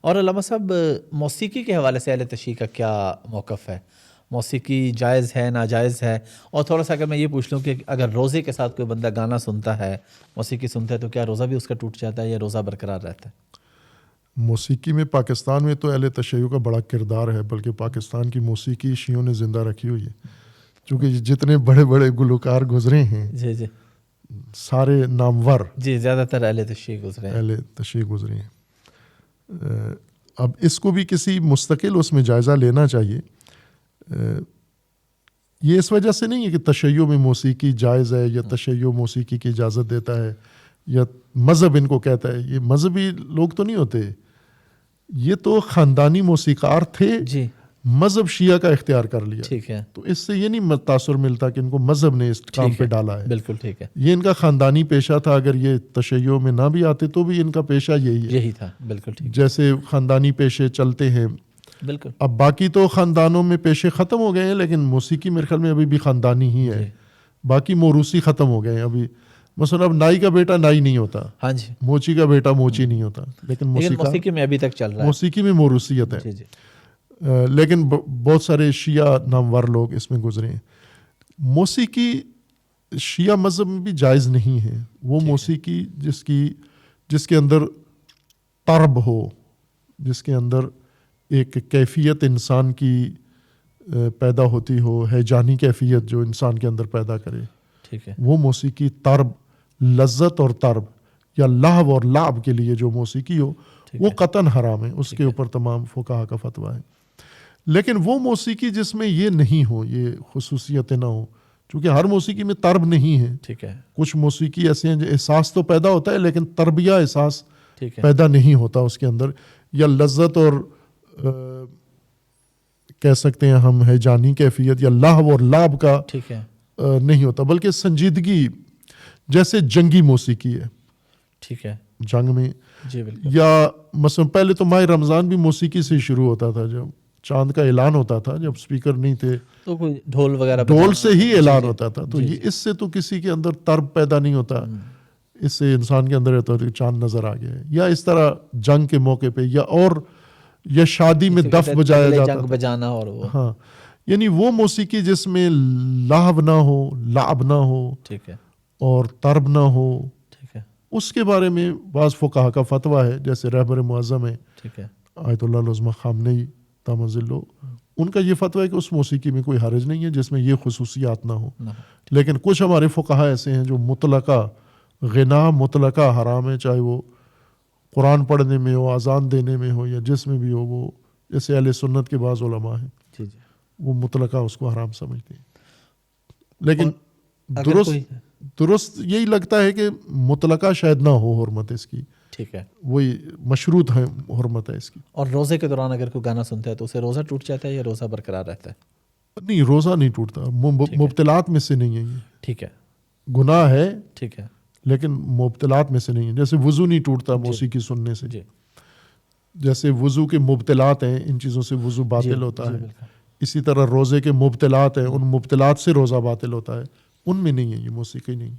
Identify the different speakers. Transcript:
Speaker 1: اور علامہ صاحب موسیقی کے حوالے سے اہل تشیع کا کیا موقف ہے؟ موسیقی جائز ہے ناجائز ہے؟ اور تھوڑا سا اگر میں یہ پوچھ لوں کہ اگر روزے کے ساتھ کوئی بندہ گانا سنتا ہے، موسیقی سنتا ہے، تو کیا روزہ بھی اس کا ٹوٹ جاتا ہے یا روزہ برقرار رہتا ہے؟
Speaker 2: موسیقی میں پاکستان میں تو اہل تشیع کا بڑا کردار ہے، بلکہ پاکستان کی موسیقی شیعوں نے زندہ رکھی ہوئی ہے، چونکہ جتنے بڑے بڑے گلوکار گزرے ہیں
Speaker 1: جی جی
Speaker 2: سارے نامور
Speaker 1: جی، زیادہ تر اہل تشیع گزرے ہیں۔
Speaker 2: اہل تشیع گزرے ہیں۔ اب اس کو بھی کسی مستقل اس میں جائزہ لینا چاہیے۔ یہ اس وجہ سے نہیں ہے کہ تشیع میں موسیقی جائز ہے یا تشیع موسیقی کی اجازت دیتا ہے یا مذہب ان کو کہتا ہے۔ یہ مذہبی لوگ تو نہیں ہوتے، یہ تو خاندانی موسیقار تھے،
Speaker 1: جی
Speaker 2: مذہب شیعہ کا اختیار کر لیا،
Speaker 1: ٹھیک ہے،
Speaker 2: تو اس سے یہ نہیں تاثر ملتا کہ ان کو مذہب نے اس کام
Speaker 1: ٹھیک
Speaker 2: پہ
Speaker 1: ہے،
Speaker 2: ڈالا ہے۔
Speaker 1: بالکل ٹھیک ہے،
Speaker 2: یہ ان کا خاندانی پیشہ تھا، اگر یہ تشیع میں نہ بھی آتے تو بھی ان کا پیشہ یہی ہے،
Speaker 1: یہی تھا، بالکل ٹھیک ہے،
Speaker 2: جیسے خاندانی پیشے چلتے ہیں۔
Speaker 1: بالکل
Speaker 2: اب باقی تو خاندانوں میں پیشے ختم ہو گئے ہیں، لیکن موسیقی میرے خیال میں ابھی بھی خاندانی ہی ہے،
Speaker 1: جی،
Speaker 2: باقی موروثی ختم ہو گئے ہیں۔ ابھی مثلا اب نائی کا بیٹا نائی نہیں ہوتا،
Speaker 1: ہاں جی،
Speaker 2: موچی کا بیٹا موچی نہیں ہوتا، لیکن
Speaker 1: موسیقی میں ابھی تک چل رہا ہے۔
Speaker 2: موسیقی میں موروثیت ہے۔
Speaker 1: جی جی
Speaker 2: لیکن بہت سارے شیعہ نامور لوگ اس میں گزرے ہیں۔ موسیقی شیعہ مذہب میں بھی جائز نہیں ہے، وہ موسیقی جس کے اندر طرب ہو، جس کے اندر ایک کیفیت انسان کی پیدا ہوتی ہو، ہیجانی کیفیت جو انسان کے اندر پیدا کرے،
Speaker 1: ٹھیک ہے،
Speaker 2: وہ موسیقی طرب، لذت اور طرب یا لہو اور لعب کے لیے جو موسیقی ہو وہ قطعاً حرام ہے، اس کے اوپر تمام فقہا کا فتویٰ ہے۔ لیکن وہ موسیقی جس میں یہ نہیں ہو، یہ خصوصیتیں نہ ہوں، چونکہ ہر موسیقی میں طرب نہیں ہے،
Speaker 1: ٹھیک ہے،
Speaker 2: کچھ موسیقی ایسے ہیں جو احساس تو پیدا ہوتا ہے لیکن تربیہ احساس
Speaker 1: ٹھیک ہے،
Speaker 2: پیدا نہیں ہوتا اس کے اندر، یا لذت اور کہہ سکتے ہیں ہم ہیجانی کیفیت یا لہو اور لعب کا
Speaker 1: ٹھیک ہے،
Speaker 2: نہیں ہوتا، بلکہ سنجیدگی، جیسے جنگی موسیقی ہے،
Speaker 1: ٹھیک ہے،
Speaker 2: جنگ میں،
Speaker 1: جی بالکل،
Speaker 2: یا مثلا پہلے تو ماہ رمضان بھی موسیقی سے شروع ہوتا تھا، جب چاند کا اعلان ہوتا تھا، جب اسپیکر نہیں تھے
Speaker 1: تو کوئی ڈھول وغیرہ
Speaker 2: ڈھول
Speaker 1: بجانا،
Speaker 2: سے ہی
Speaker 1: جی
Speaker 2: اعلان
Speaker 1: جی
Speaker 2: ہوتا تھا، تو
Speaker 1: جی
Speaker 2: یہ
Speaker 1: جی،
Speaker 2: اس سے تو کسی کے اندر طرب پیدا نہیں ہوتا، اس سے انسان کے اندر ہوتا ہے کہ چاند نظر آ گیا ہے، یا اس طرح جنگ کے موقع پہ یا شادی میں دف بجایا جاتا
Speaker 1: جنگ
Speaker 2: تھا،
Speaker 1: بجانا، اور وہ
Speaker 2: ہاں، یعنی وہ موسیقی جس میں لہو نہ ہو، لعب نہ ہو
Speaker 1: ٹھیک ہے،
Speaker 2: اور طرب نہ ہو،
Speaker 1: ٹھیک ہے،
Speaker 2: اس کے بارے میں بعض فقہا کا فتویٰ ہے، جیسے رہبر معظم ہے
Speaker 1: ٹھیک ہے،
Speaker 2: آیت اللہ العظمہ خامنئی تمزلو، ان کا یہ فتویٰ ہے کہ اس موسیقی میں کوئی حرج نہیں ہے جس میں یہ خصوصیات نہ ہوں۔ لیکن کچھ ہمارے فقہا ایسے ہیں جو مطلقہ غنا مطلقہ حرام ہے، چاہے وہ قرآن پڑھنے میں ہو، اذان دینے میں ہو، یا جس میں بھی ہو، وہ جیسے اہل سنت کے بعض علماء ہیں
Speaker 1: جی جی،
Speaker 2: وہ مطلقہ اس کو حرام سمجھتے ہیں۔ لیکن
Speaker 1: اگر کوئی
Speaker 2: درست یہی لگتا ہے کہ مطلقہ شاید نہ ہو حرمت اس کی،
Speaker 1: ٹھیک ہے،
Speaker 2: وہی مشروط ہے حرمت ہے اس کی۔
Speaker 1: اور روزے کے دوران اگر کوئی گانا سنتا ہے تو اسے روزہ ٹوٹ جاتا ہے یا روزہ برقرار رہتا ہے؟
Speaker 2: نہیں، روزہ نہیں ٹوٹتا، مبتلات میں سے نہیں ہے، یہ
Speaker 1: ٹھیک ہے،
Speaker 2: گناہ ہے
Speaker 1: ٹھیک ہے،
Speaker 2: لیکن مبتلات میں سے نہیں ہے۔ جیسے وضو نہیں ٹوٹتا موسیقی سننے سے،
Speaker 1: جی
Speaker 2: جیسے وضو کے مبتلات ہیں، ان چیزوں سے وضو باطل ہوتا ہے،
Speaker 1: بالکل،
Speaker 2: اسی طرح روزے کے مبتلات ہیں، ان مبتلات سے روزہ باطل ہوتا ہے، ان میں نہیں ہے، یہ موسیقی نہیں ہے۔